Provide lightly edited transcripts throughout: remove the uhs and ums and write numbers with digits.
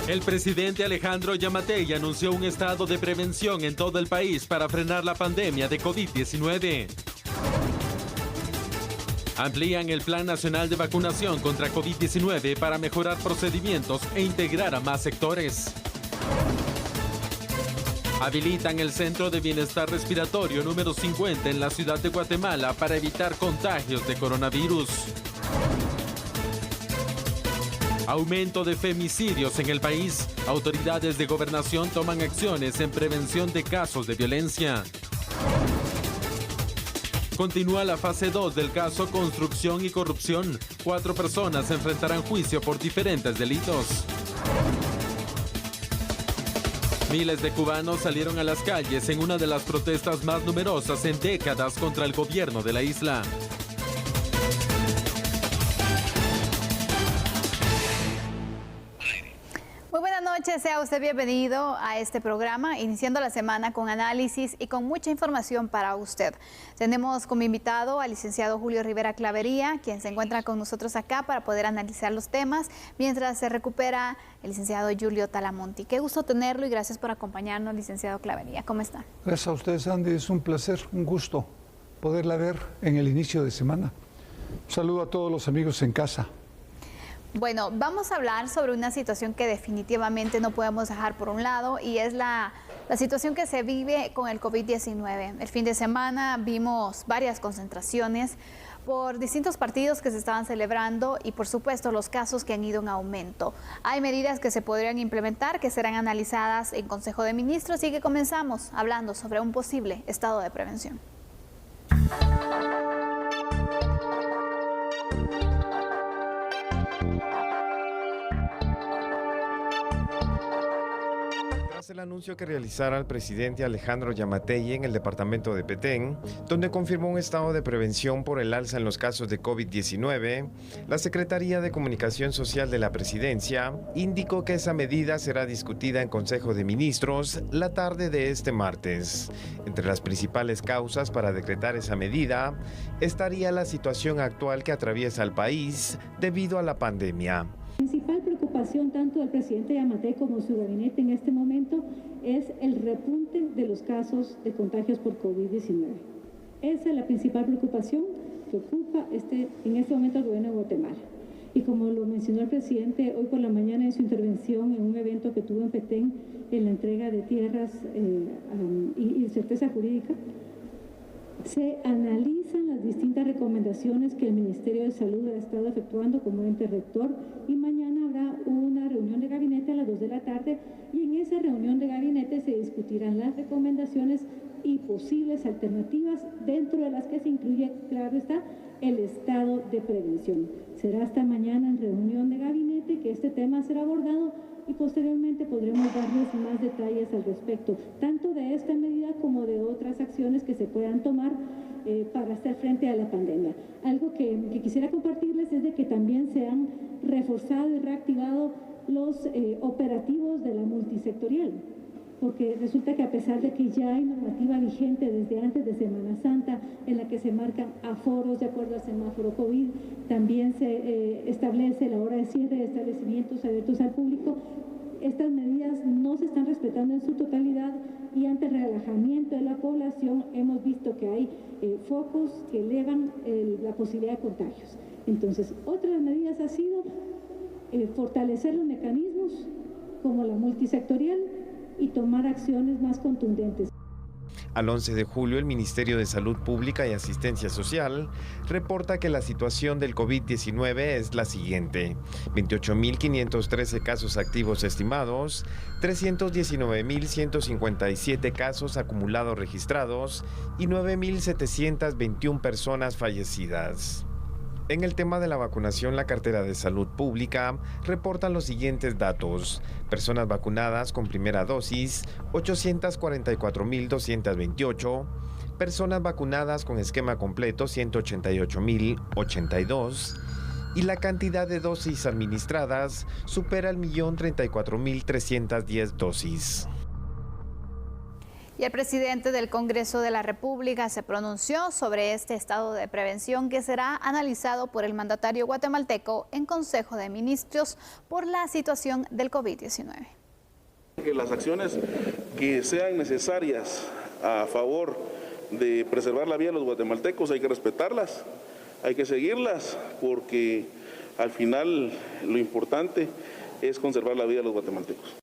El presidente Alejandro Giammattei anunció un estado de prevención en todo el país para frenar la pandemia de COVID-19. Amplían el Plan Nacional de Vacunación contra COVID-19 para mejorar procedimientos e integrar a más sectores. Habilitan el Centro de Bienestar Respiratorio número 50 en la ciudad de Guatemala para evitar contagios de coronavirus. Aumento de femicidios en el país. Autoridades de gobernación toman acciones en prevención de casos de violencia. Continúa la fase 2 del caso Construcción y Corrupción. 4 personas enfrentarán juicio por diferentes delitos. Miles de cubanos salieron a las calles en una de las protestas más numerosas en décadas contra el gobierno de la isla. Muy buenas noches, sea usted bienvenido a este programa, iniciando la semana con análisis y con mucha información para usted. Tenemos como invitado al licenciado Julio Rivera Clavería, quien se encuentra con nosotros acá para poder analizar los temas, mientras se recupera el licenciado Julio Talamonti. Qué gusto tenerlo y gracias por acompañarnos, licenciado Clavería. ¿Cómo está? Gracias a ustedes, Andy. Es un placer, un gusto poderla ver en el inicio de semana. Un saludo a todos los amigos en casa. Bueno, vamos a hablar sobre una situación que definitivamente no podemos dejar por un lado y es la situación que se vive con el COVID-19. El fin de semana vimos varias concentraciones por distintos partidos que se estaban celebrando y por supuesto los casos que han ido en aumento. Hay medidas que se podrían implementar, que serán analizadas en Consejo de Ministros y que comenzamos hablando sobre un posible estado de prevención. El anuncio que realizara el presidente Alejandro Giammattei en el departamento de Petén, donde confirmó un estado de prevención por el alza en los casos de COVID-19, la Secretaría de Comunicación Social de la Presidencia indicó que esa medida será discutida en Consejo de Ministros la tarde de este martes. Entre las principales causas para decretar esa medida estaría la situación actual que atraviesa el país debido a la pandemia. La principal preocupación tanto del presidente Giammattei como su gabinete en este momento es el repunte de los casos de contagios por COVID-19. Esa es la principal preocupación que ocupa en este momento el gobierno de Guatemala. Y como lo mencionó el presidente hoy por la mañana en su intervención en un evento que tuvo en Petén en la entrega de tierras y certeza jurídica, se analizan las distintas recomendaciones que el Ministerio de Salud ha estado efectuando como ente rector y mañana habrá una reunión de gabinete a las 2 de la tarde y en esa reunión de gabinete se discutirán las recomendaciones y posibles alternativas dentro de las que se incluye, claro está, el estado de prevención. Será hasta mañana en reunión de gabinete que este tema será abordado y posteriormente podremos darles más detalles al respecto, tanto de esta medida como de otras acciones que se puedan tomar para hacer frente a la pandemia. Algo que quisiera compartirles es de que también se han reforzado y reactivado los operativos de la multisectorial, porque resulta que a pesar de que ya hay normativa vigente desde antes de Semana Santa en la que se marcan aforos de acuerdo al semáforo COVID, también se establece la hora de cierre de establecimientos abiertos al público. Estas medidas no se están respetando en su totalidad y ante el relajamiento de la población hemos visto que hay focos que elevan la posibilidad de contagios. Entonces, otra de las medidas ha sido fortalecer los mecanismos como la multisectorial y tomar acciones más contundentes. Al 11 de julio, el Ministerio de Salud Pública y Asistencia Social reporta que la situación del COVID-19 es la siguiente: 28.513 casos activos estimados, 319.157 casos acumulados registrados y 9.721 personas fallecidas. En el tema de la vacunación, la Cartera de Salud Pública reporta los siguientes datos: personas vacunadas con primera dosis, 844.228, personas vacunadas con esquema completo, 188.082, y la cantidad de dosis administradas supera el 1.034.310 dosis. Y el presidente del Congreso de la República se pronunció sobre este estado de prevención que será analizado por el mandatario guatemalteco en Consejo de Ministros por la situación del COVID-19. Que las acciones que sean necesarias a favor de preservar la vida de los guatemaltecos hay que respetarlas, hay que seguirlas, porque al final lo importante es conservar la vida de los guatemaltecos.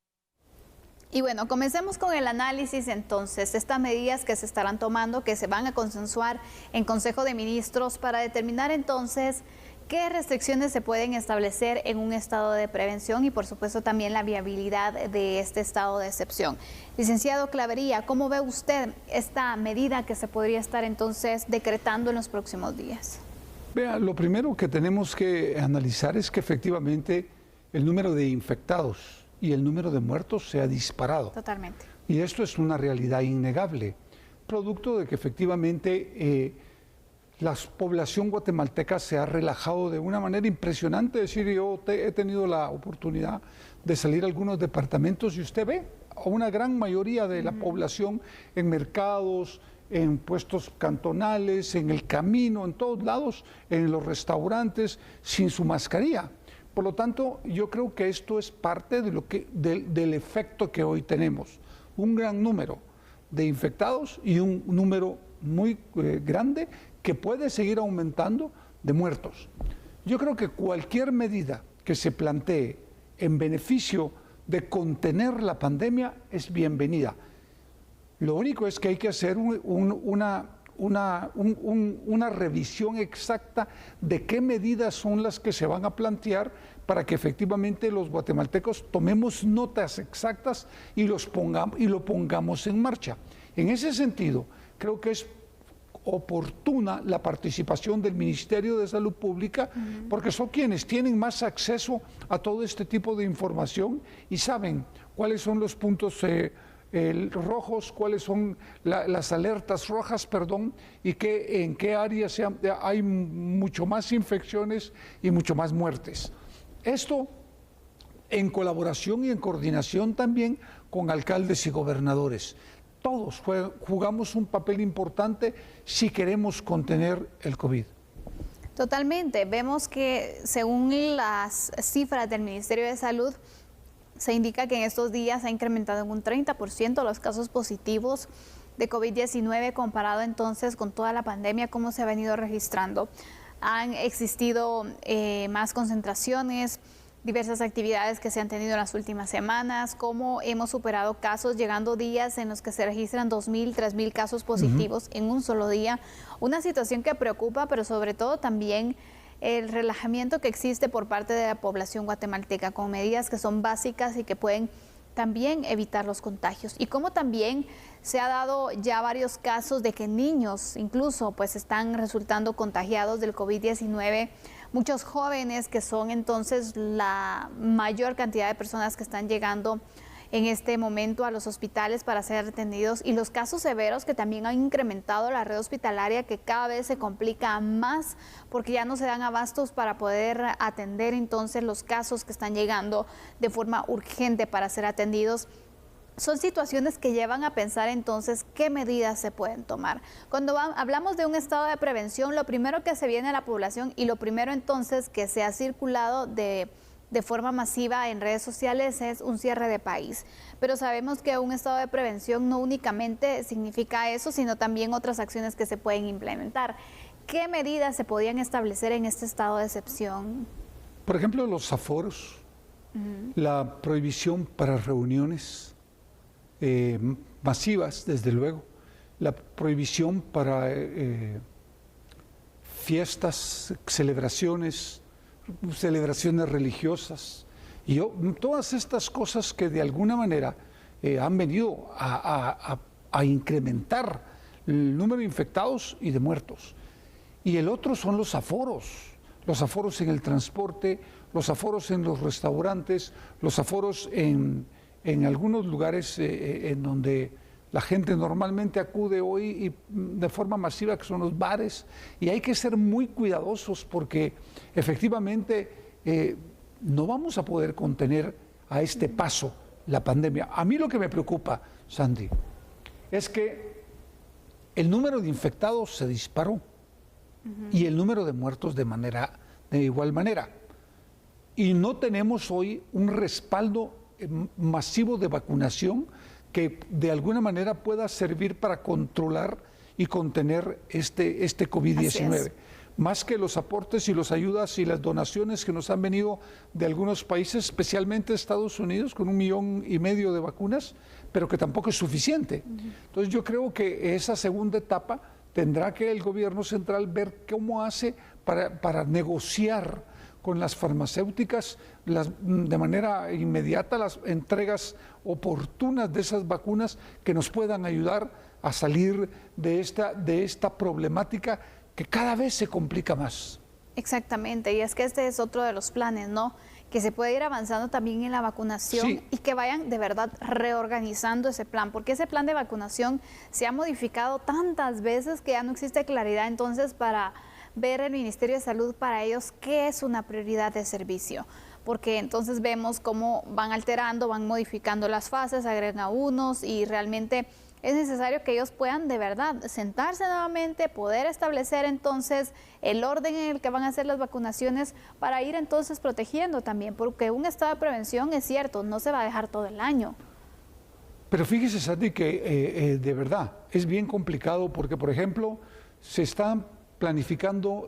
Y bueno, comencemos con el análisis entonces, estas medidas que se estarán tomando, que se van a consensuar en Consejo de Ministros para determinar entonces qué restricciones se pueden establecer en un estado de prevención y por supuesto también la viabilidad de este estado de excepción. Licenciado Clavería, ¿cómo ve usted esta medida que se podría estar entonces decretando en los próximos días? Vea, lo primero que tenemos que analizar es que efectivamente el número de infectados y el número de muertos se ha disparado. Totalmente. Y esto es una realidad innegable, producto de que efectivamente la población guatemalteca se ha relajado de una manera impresionante. Es decir, yo he tenido la oportunidad de salir a algunos departamentos y usted ve a una gran mayoría de la población en mercados, en puestos cantonales, en el camino, en todos lados, en los restaurantes, sin su mascarilla. Por lo tanto, yo creo que esto es parte de del efecto que hoy tenemos. Un gran número de infectados y un número muy grande que puede seguir aumentando de muertos. Yo creo que cualquier medida que se plantee en beneficio de contener la pandemia es bienvenida. Lo único es que hay que hacer una revisión exacta de qué medidas son las que se van a plantear para que efectivamente los guatemaltecos tomemos notas exactas y lo pongamos en marcha. En ese sentido, creo que es oportuna la participación del Ministerio de Salud Pública, porque son quienes tienen más acceso a todo este tipo de información y saben cuáles son los puntos rojos, cuáles son las alertas rojas, y en qué áreas hay mucho más infecciones y mucho más muertes. Esto en colaboración y en coordinación también con alcaldes y gobernadores. Todos jugamos un papel importante si queremos contener el COVID. Totalmente. Vemos que según las cifras del Ministerio de Salud, se indica que en estos días ha incrementado en un 30% los casos positivos de COVID-19 comparado entonces con toda la pandemia, como se ha venido registrando. Han existido más concentraciones, diversas actividades que se han tenido en las últimas semanas, como hemos superado casos, llegando días en los que se registran 2.000, 3.000 casos positivos en un solo día. Una situación que preocupa, pero sobre todo también el relajamiento que existe por parte de la población guatemalteca con medidas que son básicas y que pueden también evitar los contagios. Y como también se ha dado ya varios casos de que niños incluso pues están resultando contagiados del COVID-19, muchos jóvenes que son entonces la mayor cantidad de personas que están llegando en este momento a los hospitales para ser atendidos, y los casos severos que también han incrementado la red hospitalaria, que cada vez se complica más porque ya no se dan abastos para poder atender entonces los casos que están llegando de forma urgente para ser atendidos. Son situaciones que llevan a pensar entonces qué medidas se pueden tomar. Cuando hablamos de un estado de prevención, lo primero que se viene a la población y lo primero entonces que se ha circulado de forma masiva en redes sociales es un cierre de país. Pero sabemos que un estado de prevención no únicamente significa eso, sino también otras acciones que se pueden implementar. ¿Qué medidas se podían establecer en este estado de excepción? Por ejemplo, los aforos, la prohibición para reuniones masivas, desde luego, la prohibición para fiestas, celebraciones religiosas, y todas estas cosas que de alguna manera han venido a incrementar el número de infectados y de muertos. Y el otro son los aforos en el transporte, los aforos en los restaurantes, los aforos en algunos lugares en donde la gente normalmente acude hoy y de forma masiva, que son los bares, y hay que ser muy cuidadosos porque efectivamente no vamos a poder contener a este paso la pandemia. A mí lo que me preocupa, Sandy, es que el número de infectados se disparó y el número de muertos de igual manera. Y no tenemos hoy un respaldo masivo de vacunación que de alguna manera pueda servir para controlar y contener este COVID-19. Más que los aportes y las ayudas y las donaciones que nos han venido de algunos países, especialmente Estados Unidos, con 1,5 millones de vacunas, pero que tampoco es suficiente. Entonces yo creo que esa segunda etapa tendrá que el gobierno central ver cómo hace para negociar con las farmacéuticas de manera inmediata las entregas oportunas de esas vacunas que nos puedan ayudar a salir de esta problemática que cada vez se complica más. Exactamente, y es que este es otro de los planes, ¿no? Que se puede ir avanzando también en la vacunación y que vayan de verdad reorganizando ese plan, porque ese plan de vacunación se ha modificado tantas veces que ya no existe claridad entonces para ver el Ministerio de Salud para ellos qué es una prioridad de servicio, porque entonces vemos cómo van alterando, van modificando las fases, agregan unos y realmente es necesario que ellos puedan de verdad sentarse nuevamente, poder establecer entonces el orden en el que van a hacer las vacunaciones para ir entonces protegiendo también, porque un estado de prevención es cierto, no se va a dejar todo el año. Pero fíjese, Sandy, que de verdad es bien complicado porque, por ejemplo, se están planificando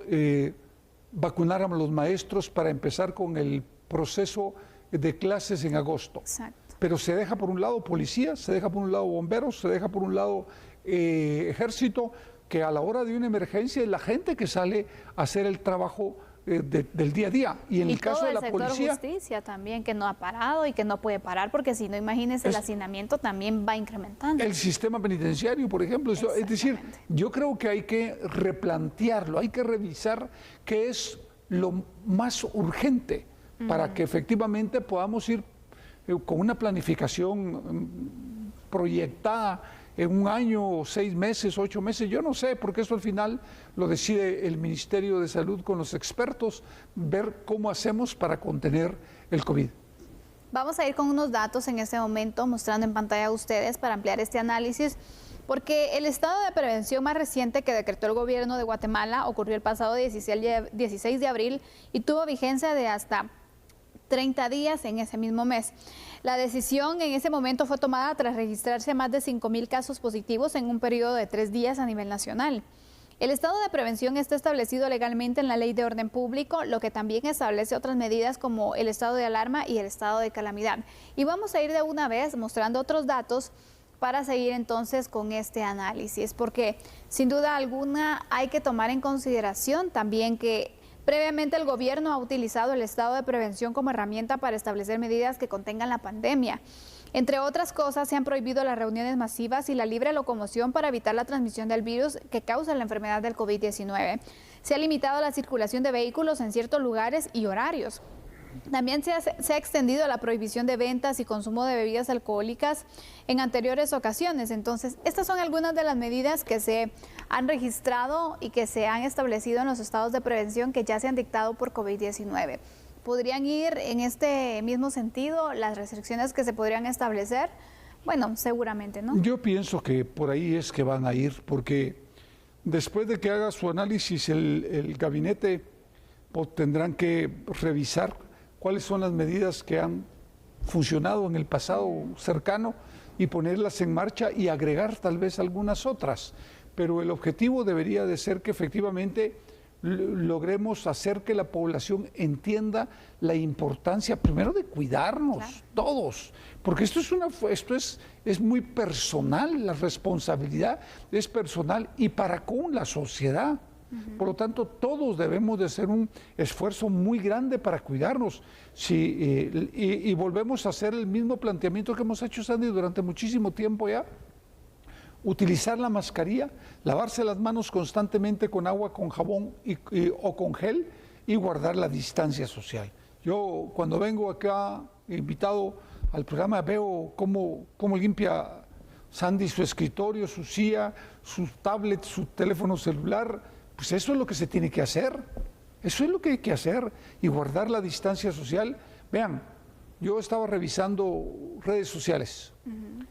vacunar a los maestros para empezar con el proceso de clases en agosto. Exacto. Pero se deja por un lado policías, se deja por un lado bomberos, se deja por un lado ejército, que a la hora de una emergencia es la gente que sale a hacer el trabajo del día a día. Y en el caso de la policía... todo el sector justicia también, que no ha parado y que no puede parar, porque si no, imagínense, el hacinamiento también va incrementando. El sistema penitenciario, por ejemplo. Es decir, yo creo que hay que replantearlo, hay que revisar qué es lo más urgente para que efectivamente podamos ir con una planificación proyectada en 1 año, 6 meses, 8 meses, yo no sé, porque eso al final lo decide el Ministerio de Salud con los expertos, ver cómo hacemos para contener el COVID. Vamos a ir con unos datos en este momento, mostrando en pantalla a ustedes para ampliar este análisis, porque el estado de prevención más reciente que decretó el gobierno de Guatemala ocurrió el pasado 16 de abril y tuvo vigencia de hasta 30 días en ese mismo mes. La decisión en ese momento fue tomada tras registrarse más de 5,000 casos positivos en un periodo de 3 días a nivel nacional. El estado de prevención está establecido legalmente en la Ley de Orden Público, lo que también establece otras medidas como el estado de alarma y el estado de calamidad. Y vamos a ir de una vez mostrando otros datos para seguir entonces con este análisis, porque sin duda alguna hay que tomar en consideración también que previamente el gobierno ha utilizado el estado de prevención como herramienta para establecer medidas que contengan la pandemia. Entre otras cosas, se han prohibido las reuniones masivas y la libre locomoción para evitar la transmisión del virus que causa la enfermedad del COVID-19. Se ha limitado la circulación de vehículos en ciertos lugares y horarios. También se ha extendido la prohibición de ventas y consumo de bebidas alcohólicas en anteriores ocasiones. Entonces, estas son algunas de las medidas que se han registrado y que se han establecido en los estados de prevención que ya se han dictado por COVID-19. ¿Podrían ir en este mismo sentido las restricciones que se podrían establecer? Bueno, seguramente, ¿no? Yo pienso que por ahí es que van a ir, porque después de que haga su análisis el gabinete, pues, tendrán que revisar cuáles son las medidas que han funcionado en el pasado cercano y ponerlas en marcha y agregar tal vez algunas otras. Pero el objetivo debería de ser que efectivamente logremos hacer que la población entienda la importancia primero de cuidarnos todos, porque esto es muy personal, la responsabilidad es personal y para con la sociedad. Por lo tanto, todos debemos de hacer un esfuerzo muy grande para cuidarnos. Y volvemos a hacer el mismo planteamiento que hemos hecho, Sandy, durante muchísimo tiempo ya. Utilizar la mascarilla, lavarse las manos constantemente con agua, con jabón o con gel y guardar la distancia social. Yo cuando vengo acá invitado al programa veo cómo limpia Sandy su escritorio, su silla, su tablet, su teléfono celular. Pues eso es lo que se tiene que hacer, eso es lo que hay que hacer y guardar la distancia social. Vean, Yo estaba revisando redes sociales.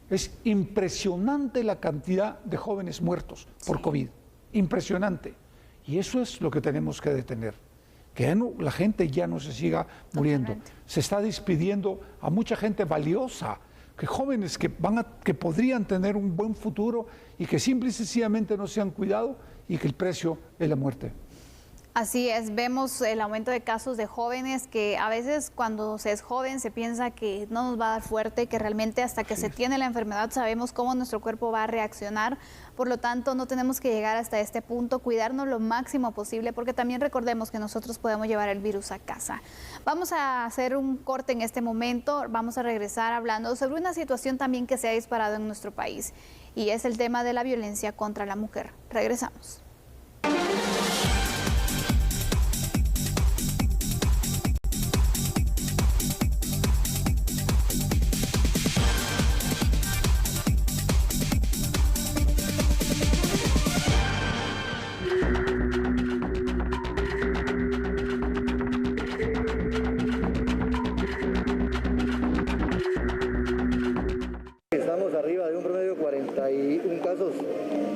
Es impresionante la cantidad de jóvenes muertos por COVID. Impresionante. Y eso es lo que tenemos que detener. Que ya no, la gente ya no se siga muriendo. Totalmente. Se está despidiendo a mucha gente valiosa, que jóvenes que podrían tener un buen futuro y que simple y sencillamente no se han cuidado y que el precio es la muerte. Así es, vemos el aumento de casos de jóvenes que a veces cuando se es joven se piensa que no nos va a dar fuerte, que realmente hasta que se tiene la enfermedad sabemos cómo nuestro cuerpo va a reaccionar. Por lo tanto, no tenemos que llegar hasta este punto, cuidarnos lo máximo posible, porque también recordemos que nosotros podemos llevar el virus a casa. Vamos a hacer un corte en este momento, vamos a regresar hablando sobre una situación también que se ha disparado en nuestro país, y es el tema de la violencia contra la mujer. Regresamos. Estamos arriba de un promedio de 41 casos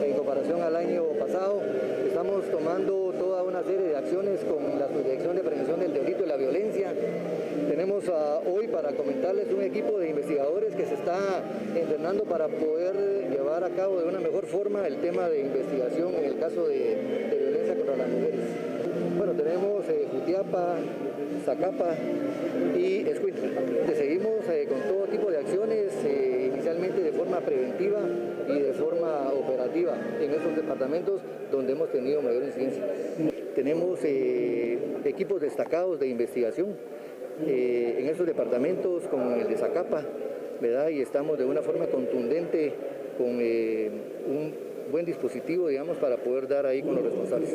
en comparación al año pasado. Estamos tomando toda una serie de acciones con la Subdirección de Prevención del Delito y la Violencia. Tenemos hoy para comentarles un equipo de investigadores que se está entrenando para poder llevar a cabo de una mejor forma el tema de investigación en el caso de violencia contra las mujeres. Bueno, tenemos Jutiapa, Zacapa y Escuintla. Seguimos con todo tipo de acciones, inicialmente de forma preventiva y de forma operativa en esos departamentos donde hemos tenido mayor incidencia. Tenemos equipos destacados de investigación en esos departamentos, como el de Zacapa, ¿verdad? Y estamos de una forma contundente con un buen dispositivo, digamos, para poder dar ahí con los responsables.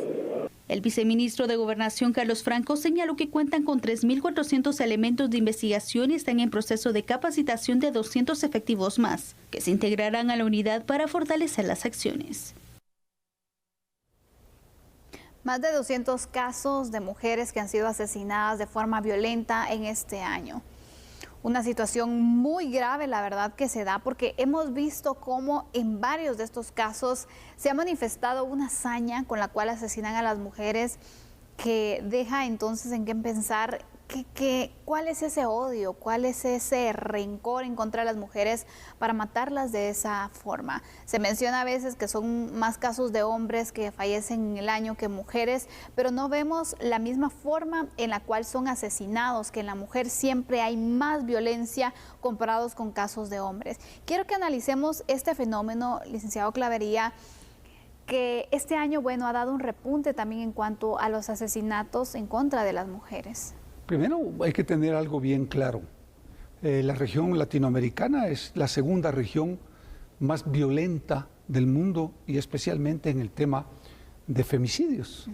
El viceministro de Gobernación, Carlos Franco, señaló que cuentan con 3.400 elementos de investigación y están en proceso de capacitación de 200 efectivos más, que se integrarán a la unidad para fortalecer las acciones. Más de 200 casos de mujeres que han sido asesinadas de forma violenta en este año. Una situación muy grave, la verdad, que se da porque hemos visto cómo en varios de estos casos se ha manifestado una hazaña con la cual asesinan a las mujeres, que deja entonces en qué pensar cuál es ese odio, cuál es ese rencor en contra de las mujeres para matarlas de esa forma. Se menciona a veces que son más casos de hombres que fallecen en el año que mujeres, pero no vemos la misma forma en la cual son asesinados, que en la mujer siempre hay más violencia comparados con casos de hombres. Quiero que analicemos este fenómeno, licenciado Clavería, que este año, bueno, ha dado un repunte también en cuanto a los asesinatos en contra de las mujeres. Primero hay que tener algo bien claro. La región latinoamericana es la segunda región más violenta del mundo y especialmente en el tema de femicidios.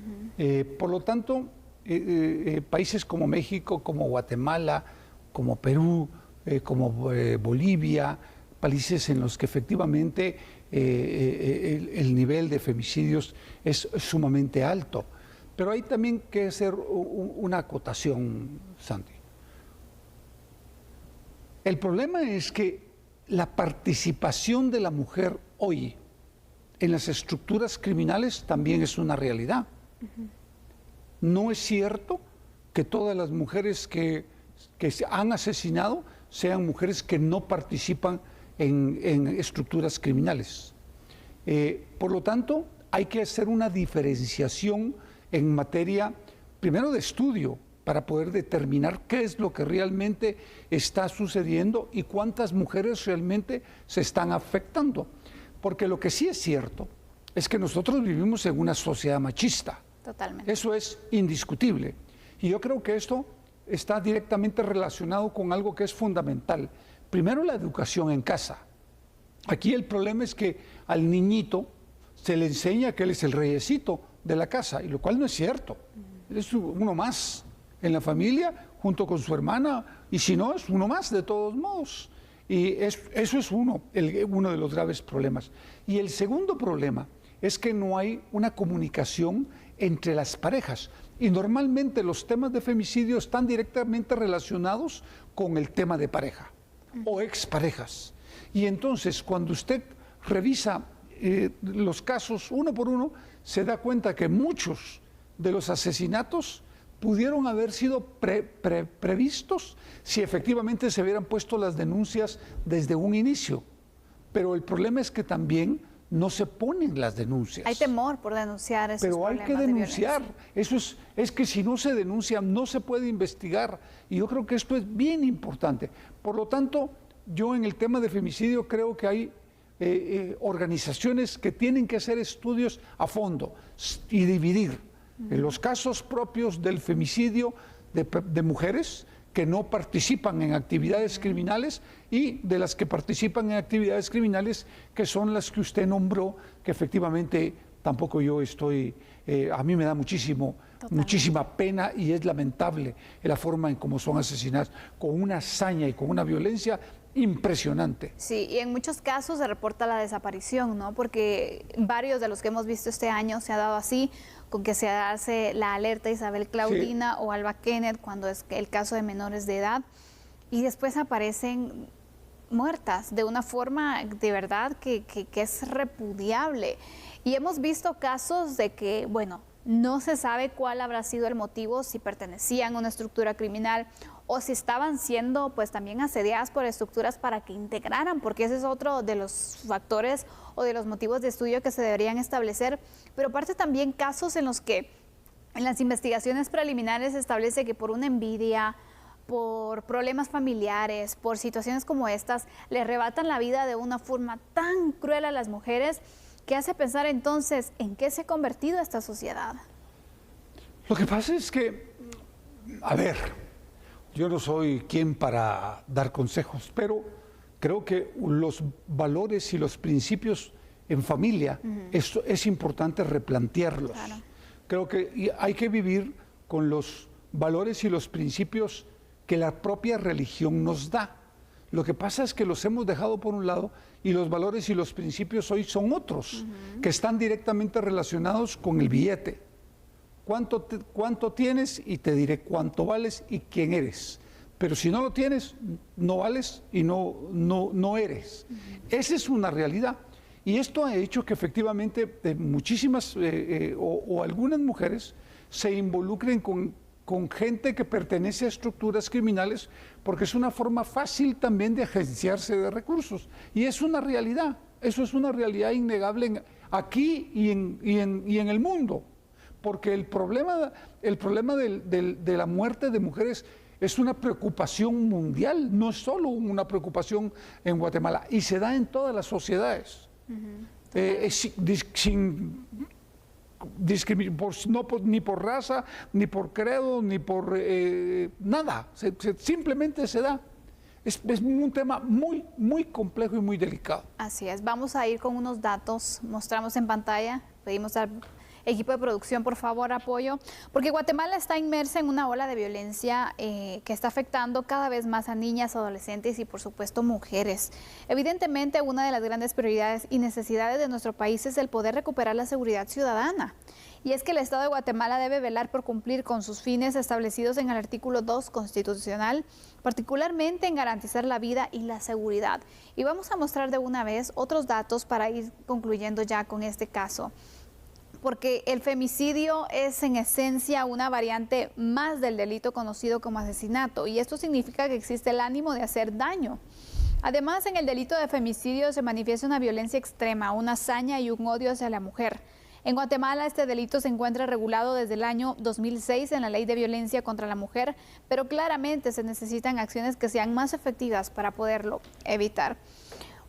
Por lo tanto, países como México, como Guatemala, como Perú, como Bolivia, países en los que efectivamente el nivel de femicidios es sumamente alto. Pero hay también que hacer una acotación, Santi. El problema es que la participación de la mujer hoy en las estructuras criminales también es una realidad. No es cierto que todas las mujeres que se han asesinado sean mujeres que no participan en estructuras criminales. Por lo tanto, hay que hacer una diferenciación en materia, primero de estudio, para poder determinar qué es lo que realmente está sucediendo y cuántas mujeres realmente se están afectando. Porque lo que sí es cierto es que nosotros vivimos en una sociedad machista. Totalmente. Eso es indiscutible. Y yo creo que esto está directamente relacionado con algo que es fundamental. Primero, la educación en casa. Aquí el problema es que al niñito se le enseña que él es el reyesito de la casa, y lo cual no es cierto. Él es uno más en la familia, junto con su hermana, y si no, es uno más de todos modos. Y eso es uno de los graves problemas. Y el segundo problema es que no hay una comunicación entre las parejas. Y normalmente los temas de femicidio están directamente relacionados con el tema de pareja o exparejas. Y entonces, cuando usted revisa los casos uno por uno, se da cuenta que muchos de los asesinatos pudieron haber sido previstos si efectivamente se hubieran puesto las denuncias desde un inicio. Pero el problema es que también no se ponen las denuncias. Hay temor por denunciar esos Pero hay que denunciar. De Eso es que si no se denuncia, no se puede investigar. Y yo creo que esto es bien importante. Por lo tanto, yo en el tema de femicidio creo que hay organizaciones que tienen que hacer estudios a fondo y dividir los casos propios del femicidio de mujeres que no participan en actividades criminales y de las que participan en actividades criminales, que son las que usted nombró, que efectivamente tampoco yo estoy, a mí me da muchísima pena y es lamentable la forma en cómo son asesinadas, con una hazaña y con una violencia impresionante. Sí, y en muchos casos se reporta la desaparición, ¿no? Porque varios de los que hemos visto este año se ha dado así, con que se hace la alerta Isabel Claudina o Alba Kenneth, cuando es el caso de menores de edad, y después aparecen muertas de una forma de verdad que es repudiable. Y hemos visto casos de que, bueno, no se sabe cuál habrá sido el motivo, si pertenecían a una estructura criminal o si estaban siendo pues también asediadas por estructuras para que integraran, porque ese es otro de los factores o de los motivos de estudio que se deberían establecer. Pero aparte también casos en los que en las investigaciones preliminares se establece que por una envidia, por problemas familiares, por situaciones como estas, le arrebatan la vida de una forma tan cruel a las mujeres, que hace pensar entonces en qué se ha convertido esta sociedad. Lo que pasa es que, a ver, yo no soy quien para dar consejos, pero creo que los valores y los principios en familia es importante replantearlos. Claro. Creo que hay que vivir con los valores y los principios que la propia religión nos da. Lo que pasa es que los hemos dejado por un lado y los valores y los principios hoy son otros, que están directamente relacionados con el billete. ¿Cuánto tienes? Y te diré cuánto vales y quién eres. Pero si no lo tienes, no vales y no eres. Esa es una realidad. Y esto ha hecho que efectivamente muchísimas o algunas mujeres se involucren con gente que pertenece a estructuras criminales, porque es una forma fácil también de agenciarse de recursos. Y es una realidad, eso es una realidad innegable aquí y en el mundo. Porque el problema de la muerte de mujeres es una preocupación mundial, no es solo una preocupación en Guatemala, y se da en todas las sociedades. Ni por raza, ni por credo, ni por nada, simplemente se da. Es un tema muy, muy complejo y muy delicado. Así es, vamos a ir con unos datos, mostramos en pantalla, pedimos al equipo de producción, por favor, apoyo, porque Guatemala está inmersa en una ola de violencia que está afectando cada vez más a niñas, adolescentes y, por supuesto, mujeres. Evidentemente, una de las grandes prioridades y necesidades de nuestro país es el poder recuperar la seguridad ciudadana. Y es que el Estado de Guatemala debe velar por cumplir con sus fines establecidos en el artículo 2 constitucional, particularmente en garantizar la vida y la seguridad. Y vamos a mostrar de una vez otros datos para ir concluyendo ya con este caso. Porque el femicidio es en esencia una variante más del delito conocido como asesinato, y esto significa que existe el ánimo de hacer daño. Además, en el delito de femicidio se manifiesta una violencia extrema, una hazaña y un odio hacia la mujer. En Guatemala este delito se encuentra regulado desde el año 2006 en la Ley de Violencia contra la Mujer, pero claramente se necesitan acciones que sean más efectivas para poderlo evitar.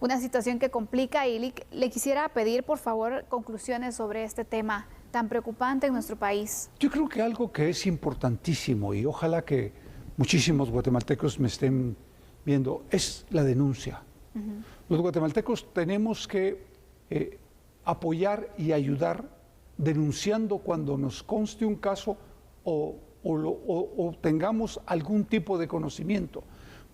Una situación que complica, y le quisiera pedir, por favor, conclusiones sobre este tema tan preocupante en nuestro país. Yo creo que algo que es importantísimo, y ojalá que muchísimos guatemaltecos me estén viendo, es la denuncia. Los guatemaltecos tenemos que apoyar y ayudar denunciando cuando nos conste un caso o tengamos algún tipo de conocimiento.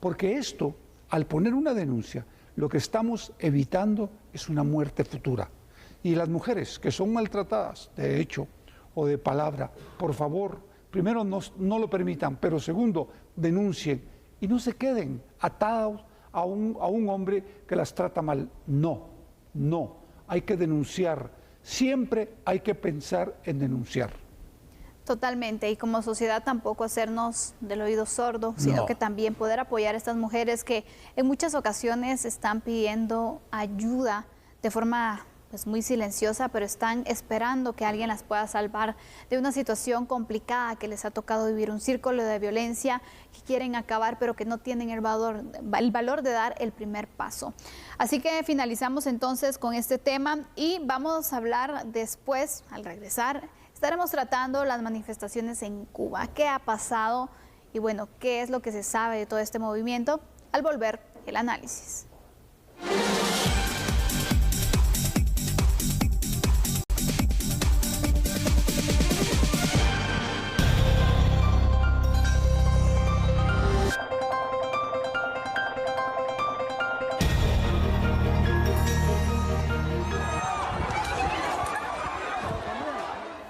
Porque esto, al poner una denuncia, lo que estamos evitando es una muerte futura. Y las mujeres que son maltratadas de hecho o de palabra, por favor, primero no lo permitan, pero segundo, denuncien y no se queden atados a un hombre que las trata mal. No, hay que denunciar, siempre hay que pensar en denunciar. Totalmente, y como sociedad tampoco hacernos del oído sordo, sino que también poder apoyar a estas mujeres que en muchas ocasiones están pidiendo ayuda de forma pues muy silenciosa, pero están esperando que alguien las pueda salvar de una situación complicada que les ha tocado vivir, un círculo de violencia que quieren acabar, pero que no tienen el valor de dar el primer paso. Así que finalizamos entonces con este tema y vamos a hablar después, al regresar, estaremos tratando las manifestaciones en Cuba. ¿Qué ha pasado? Y bueno, ¿qué es lo que se sabe de todo este movimiento? Al volver, el análisis.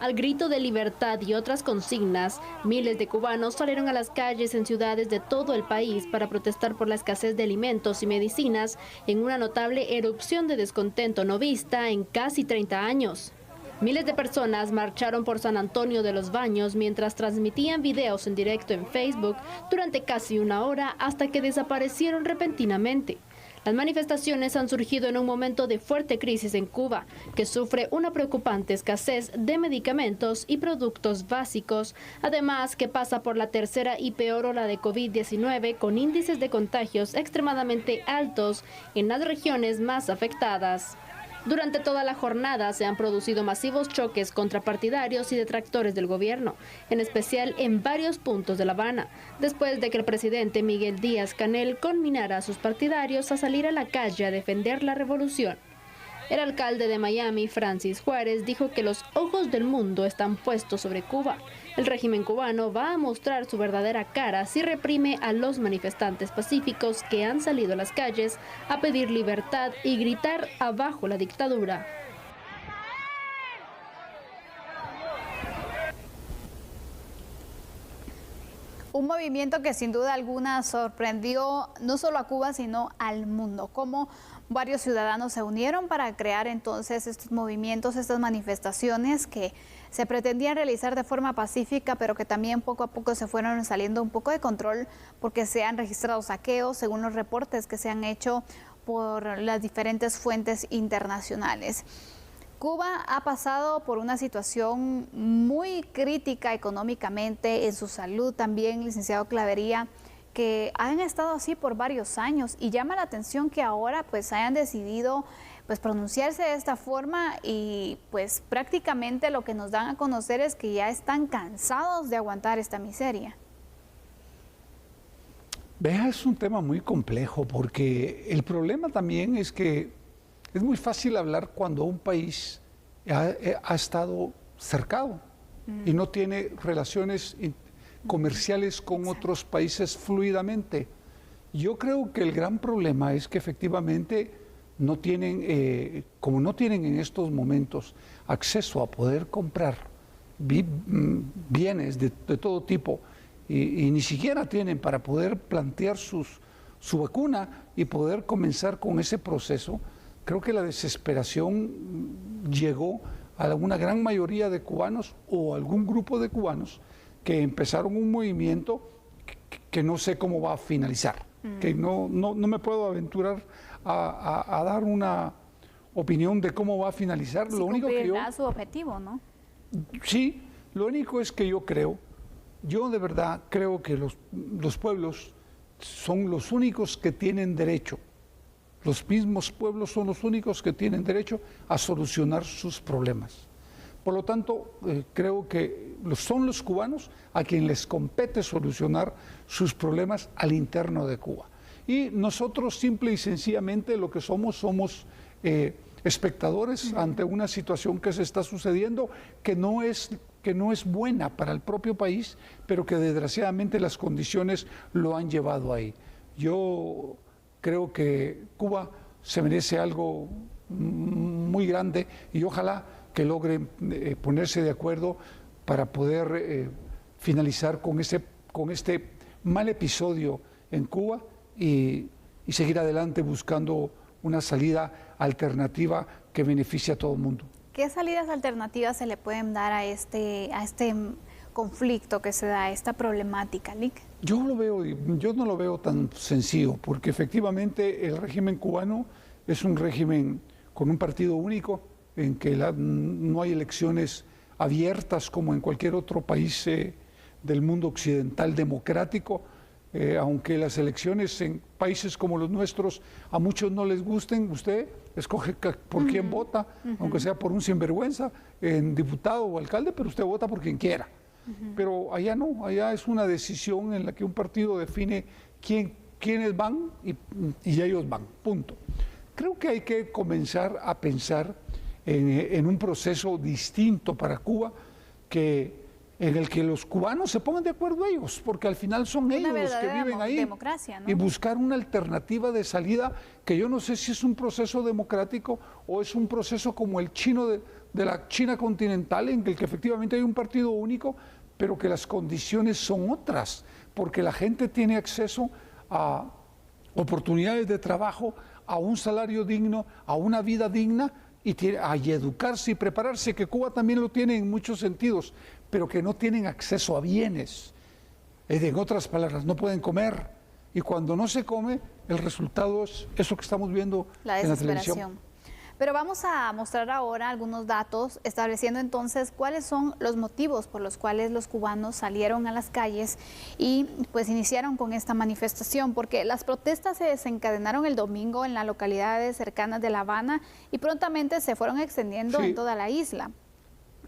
Al grito de libertad y otras consignas, miles de cubanos salieron a las calles en ciudades de todo el país para protestar por la escasez de alimentos y medicinas en una notable erupción de descontento no vista en casi 30 años. Miles de personas marcharon por San Antonio de los Baños mientras transmitían videos en directo en Facebook durante casi una hora hasta que desaparecieron repentinamente. Las manifestaciones han surgido en un momento de fuerte crisis en Cuba, que sufre una preocupante escasez de medicamentos y productos básicos, además que pasa por la tercera y peor ola de COVID-19 con índices de contagios extremadamente altos en las regiones más afectadas. Durante toda la jornada se han producido masivos choques contra partidarios y detractores del gobierno, en especial en varios puntos de La Habana, después de que el presidente Miguel Díaz-Canel conminara a sus partidarios a salir a la calle a defender la revolución. El alcalde de Miami, Francis Juárez, dijo que los ojos del mundo están puestos sobre Cuba. El régimen cubano va a mostrar su verdadera cara si reprime a los manifestantes pacíficos que han salido a las calles a pedir libertad y gritar abajo la dictadura. Un movimiento que sin duda alguna sorprendió no solo a Cuba, sino al mundo. Cómo varios ciudadanos se unieron para crear entonces estos movimientos, estas manifestaciones que se pretendían realizar de forma pacífica, pero que también poco a poco se fueron saliendo un poco de control porque se han registrado saqueos, según los reportes que se han hecho por las diferentes fuentes internacionales. Cuba ha pasado por una situación muy crítica económicamente, en su salud también, licenciado Clavería, que han estado así por varios años y llama la atención que ahora pues hayan decidido pues pronunciarse de esta forma y pues prácticamente lo que nos dan a conocer es que ya están cansados de aguantar esta miseria. Vea, es un tema muy complejo porque el problema también es que es muy fácil hablar cuando un país ha estado cercado y no tiene relaciones comerciales con otros países fluidamente. Yo creo que el gran problema es que efectivamente no tienen, como no tienen en estos momentos acceso a poder comprar bienes de todo tipo y ni siquiera tienen para poder plantear su vacuna y poder comenzar con ese proceso. Creo que la desesperación llegó a una gran mayoría de cubanos o algún grupo de cubanos que empezaron un movimiento que no sé cómo va a finalizar, que no me puedo aventurar a dar una opinión de cómo va a finalizar. Sí, lo único que yo, su objetivo, ¿no? Sí, lo único es que yo de verdad creo que los pueblos son los únicos que tienen derecho. Los mismos pueblos son los únicos que tienen derecho a solucionar sus problemas. Por lo tanto, creo que son los cubanos a quien les compete solucionar sus problemas al interno de Cuba. Y nosotros simple y sencillamente lo que somos espectadores ante una situación que se está sucediendo que no es buena para el propio país, pero que desgraciadamente las condiciones lo han llevado ahí. Yo creo que Cuba se merece algo muy grande y ojalá que logren ponerse de acuerdo para poder finalizar con este mal episodio en Cuba y seguir adelante buscando una salida alternativa que beneficie a todo el mundo. ¿Qué salidas alternativas se le pueden dar a este conflicto que se da, a esta problemática, Lic? Yo no lo veo tan sencillo, porque efectivamente el régimen cubano es un régimen con un partido único, en que no hay elecciones abiertas como en cualquier otro país del mundo occidental democrático, aunque las elecciones en países como los nuestros a muchos no les gusten, usted escoge por quién vota, aunque sea por un sinvergüenza, en diputado o alcalde, pero usted vota por quien quiera. Pero allá no, allá es una decisión en la que un partido define quiénes van y ellos van, punto. Creo que hay que comenzar a pensar en un proceso distinto para Cuba, en el que los cubanos se pongan de acuerdo ellos, porque al final son ellos los que viven ahí, democracia, ¿no? Y buscar una alternativa de salida, que yo no sé si es un proceso democrático o es un proceso como el chino de la China continental, en el que efectivamente hay un partido único, pero que las condiciones son otras, porque la gente tiene acceso a oportunidades de trabajo, a un salario digno, a una vida digna, y educarse y prepararse, que Cuba también lo tiene en muchos sentidos, pero que no tienen acceso a bienes. En otras palabras, no pueden comer. Y cuando no se come, el resultado es eso que estamos viendo en la televisión. Pero vamos a mostrar ahora algunos datos, estableciendo entonces cuáles son los motivos por los cuales los cubanos salieron a las calles y pues iniciaron con esta manifestación, porque las protestas se desencadenaron el domingo en las localidades cercanas de La Habana y prontamente se fueron extendiendo en toda la isla.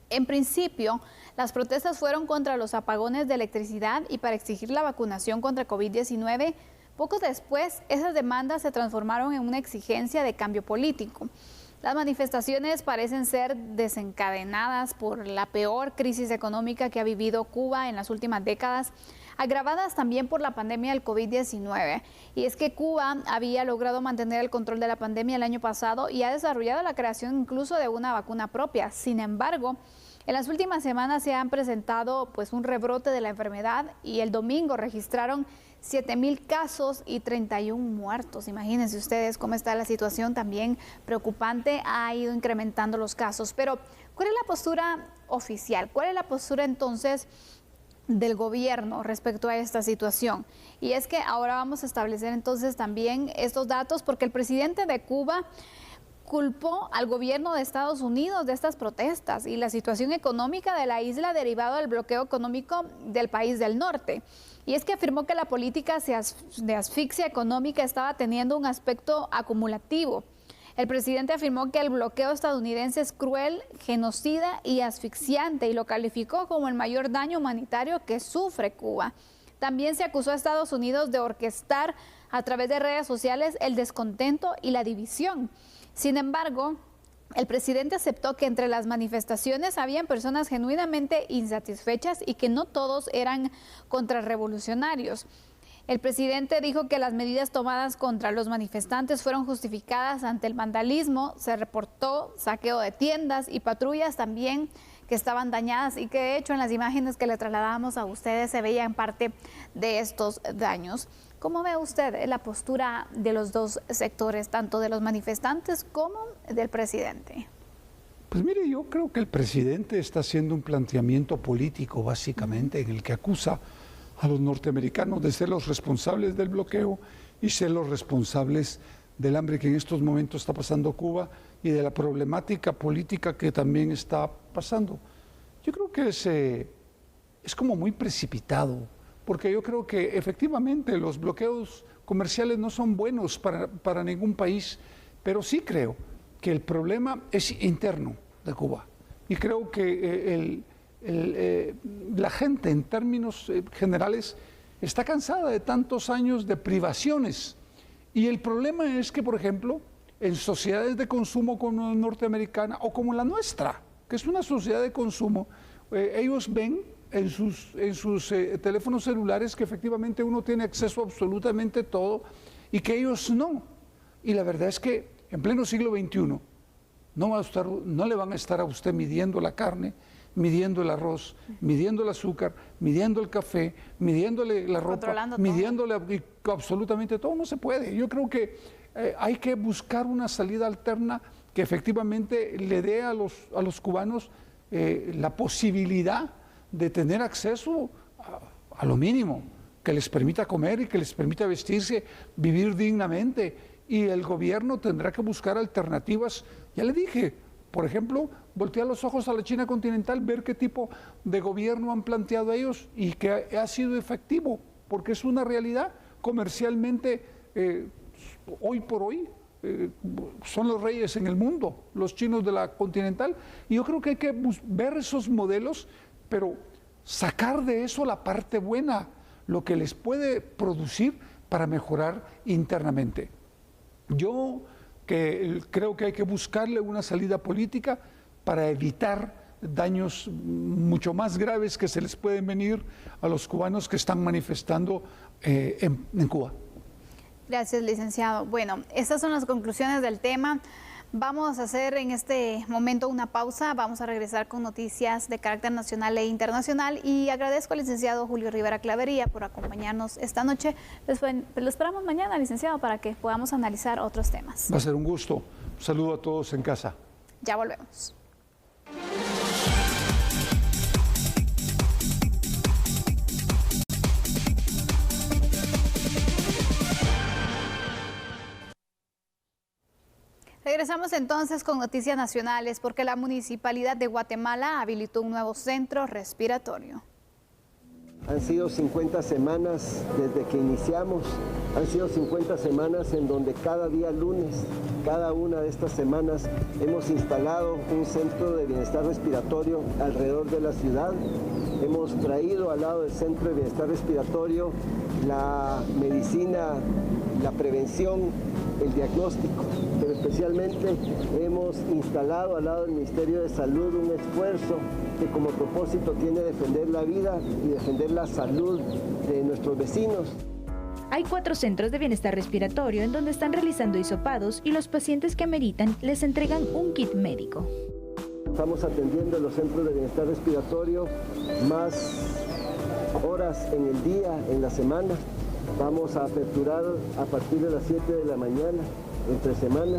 En principio, las protestas fueron contra los apagones de electricidad y para exigir la vacunación contra COVID-19. Poco después, esas demandas se transformaron en una exigencia de cambio político. Las manifestaciones parecen ser desencadenadas por la peor crisis económica que ha vivido Cuba en las últimas décadas, agravadas también por la pandemia del COVID-19. Y es que Cuba había logrado mantener el control de la pandemia el año pasado y ha desarrollado la creación incluso de una vacuna propia. Sin embargo, en las últimas semanas se han presentado pues un rebrote de la enfermedad y el domingo registraron 7,000 casos y 31 muertos. Imagínense ustedes cómo está la situación, también preocupante, ha ido incrementando los casos. Pero, ¿cuál es la postura oficial? ¿Cuál es la postura entonces del gobierno respecto a esta situación? Y es que ahora vamos a establecer entonces también estos datos, porque el presidente de Cuba culpó al gobierno de Estados Unidos de estas protestas y la situación económica de la isla derivado del bloqueo económico del país del norte. Y es que afirmó que la política de asfixia económica estaba teniendo un aspecto acumulativo. El presidente afirmó que el bloqueo estadounidense es cruel, genocida y asfixiante y lo calificó como el mayor daño humanitario que sufre Cuba. También se acusó a Estados Unidos de orquestar a través de redes sociales el descontento y la división. Sin embargo, el presidente aceptó que entre las manifestaciones habían personas genuinamente insatisfechas y que no todos eran contrarrevolucionarios. El presidente dijo que las medidas tomadas contra los manifestantes fueron justificadas ante el vandalismo, se reportó saqueo de tiendas y patrullas también que estaban dañadas y que de hecho en las imágenes que le trasladábamos a ustedes se veían parte de estos daños. ¿Cómo ve usted la postura de los dos sectores, tanto de los manifestantes como del presidente? Pues mire, yo creo que el presidente está haciendo un planteamiento político básicamente en el que acusa a los norteamericanos de ser los responsables del bloqueo y ser los responsables del hambre que en estos momentos está pasando Cuba y de la problemática política que también está pasando. Yo creo que es como muy precipitado, porque yo creo que efectivamente los bloqueos comerciales no son buenos para ningún país, pero sí creo que el problema es interno de Cuba. Y creo que la gente en términos generales está cansada de tantos años de privaciones. Y el problema es que, por ejemplo, en sociedades de consumo como la norteamericana o como la nuestra, que es una sociedad de consumo, ellos ven en sus teléfonos celulares que efectivamente uno tiene acceso a absolutamente todo y que ellos no. Y la verdad es que en pleno siglo XXI, no le van a estar a usted midiendo la carne, midiendo el arroz, midiendo el azúcar, midiendo el café, midiéndole la ropa, midiéndole absolutamente todo. No se puede. Yo creo que hay que buscar una salida alterna que efectivamente le dé a los cubanos la posibilidad de tener acceso a lo mínimo, que les permita comer y que les permita vestirse, vivir dignamente. Y el gobierno tendrá que buscar alternativas. Ya le dije, por ejemplo, voltear los ojos a la China continental, ver qué tipo de gobierno han planteado ellos y que ha sido efectivo, porque es una realidad. Comercialmente, hoy por hoy, son los reyes en el mundo, los chinos de la continental. Y yo creo que hay que ver esos modelos, pero sacar de eso la parte buena, lo que les puede producir para mejorar internamente. Yo creo que hay que buscarle una salida política para evitar daños mucho más graves que se les pueden venir a los cubanos que están manifestando en Cuba. Gracias, licenciado. Bueno, estas son las conclusiones del tema. Vamos a hacer en este momento una pausa, vamos a regresar con noticias de carácter nacional e internacional y agradezco al licenciado Julio Rivera Clavería por acompañarnos esta noche. Lo esperamos mañana, licenciado, para que podamos analizar otros temas. Va a ser un gusto. Un saludo a todos en casa. Ya volvemos. Regresamos entonces con noticias nacionales porque la Municipalidad de Guatemala habilitó un nuevo centro respiratorio. Han sido 50 semanas desde que iniciamos, han sido 50 semanas en donde cada día lunes, cada una de estas semanas, hemos instalado un centro de bienestar respiratorio alrededor de la ciudad. Hemos traído al lado del centro de bienestar respiratorio la medicina, la prevención, el diagnóstico, pero especialmente hemos instalado al lado del Ministerio de Salud un esfuerzo que como propósito tiene defender la vida y defender la salud de nuestros vecinos. Hay 4 centros de bienestar respiratorio en donde están realizando hisopados y los pacientes que ameritan les entregan un kit médico. Estamos atendiendo en los centros de bienestar respiratorio más horas en el día, en la semana. Vamos a aperturar a partir de las 7 de la mañana, entre semana,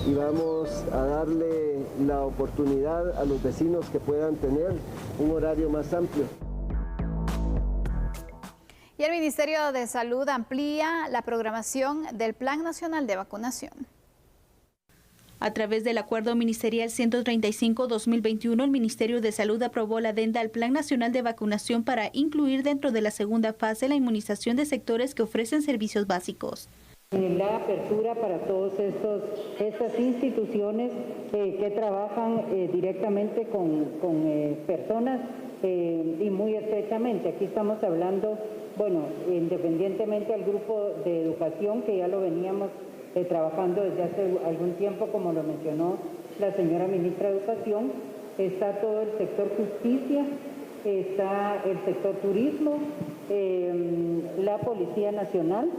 y vamos a darle la oportunidad a los vecinos que puedan tener un horario más amplio. Y el Ministerio de Salud amplía la programación del Plan Nacional de Vacunación. A través del Acuerdo Ministerial 135-2021, el Ministerio de Salud aprobó la adenda al Plan Nacional de Vacunación para incluir dentro de la segunda fase la inmunización de sectores que ofrecen servicios básicos. La apertura para todas estas instituciones que trabajan directamente con personas y muy estrechamente. Aquí estamos hablando, bueno, independientemente al grupo de educación, que ya lo veníamos trabajando desde hace algún tiempo, como lo mencionó la señora ministra de Educación, está todo el sector justicia, está el sector turismo, la Policía Nacional,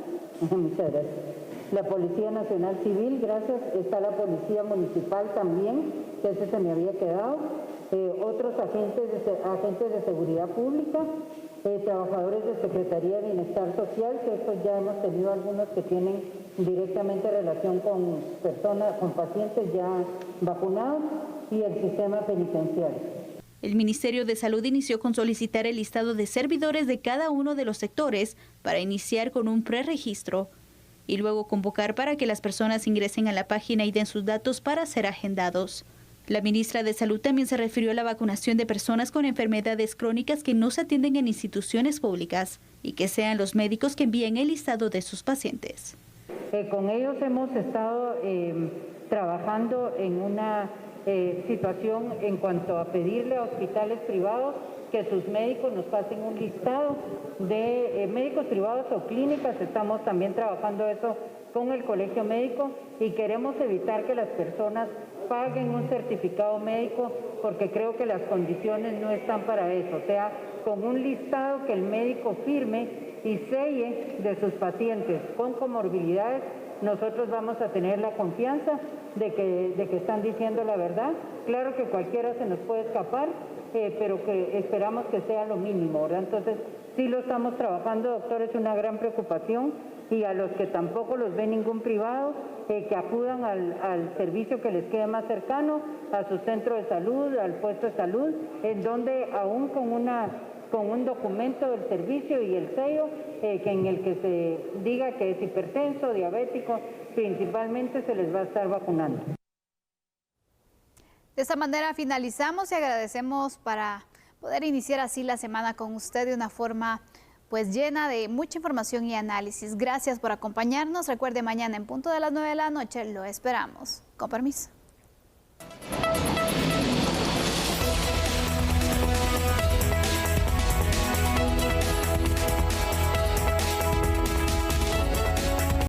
muchas gracias, la Policía Nacional Civil, gracias, está la Policía Municipal también, que ese se me había quedado, otros agentes de seguridad pública, trabajadores de Secretaría de Bienestar Social, que estos ya hemos tenido algunos que tienen directamente relación con personas, con pacientes ya vacunados, y el sistema penitenciario. El Ministerio de Salud inició con solicitar el listado de servidores de cada uno de los sectores para iniciar con un preregistro y luego convocar para que las personas ingresen a la página y den sus datos para ser agendados. La ministra de Salud también se refirió a la vacunación de personas con enfermedades crónicas que no se atienden en instituciones públicas y que sean los médicos que envíen el listado de sus pacientes. Con ellos hemos estado trabajando en una situación en cuanto a pedirle a hospitales privados que sus médicos nos pasen un listado de médicos privados o clínicas. Estamos también trabajando eso con el Colegio Médico y queremos evitar que las personas paguen un certificado médico porque creo que las condiciones no están para eso. O sea, con un listado que el médico firme y selle de sus pacientes con comorbilidades nosotros vamos a tener la confianza de que están diciendo la verdad. Claro que cualquiera se nos puede escapar, pero que esperamos que sea lo mínimo, ¿verdad? Entonces, sí lo estamos trabajando, doctor, es una gran preocupación, y a los que tampoco los ve ningún privado, que acudan al servicio que les quede más cercano, a su centro de salud, al puesto de salud, en donde aún con un documento del servicio y el sello en el que se diga que es hipertenso, diabético, principalmente se les va a estar vacunando. De esta manera finalizamos y agradecemos para poder iniciar así la semana con usted de una forma pues llena de mucha información y análisis. Gracias por acompañarnos. Recuerde, mañana en punto de las 9 de la noche lo esperamos. Con permiso.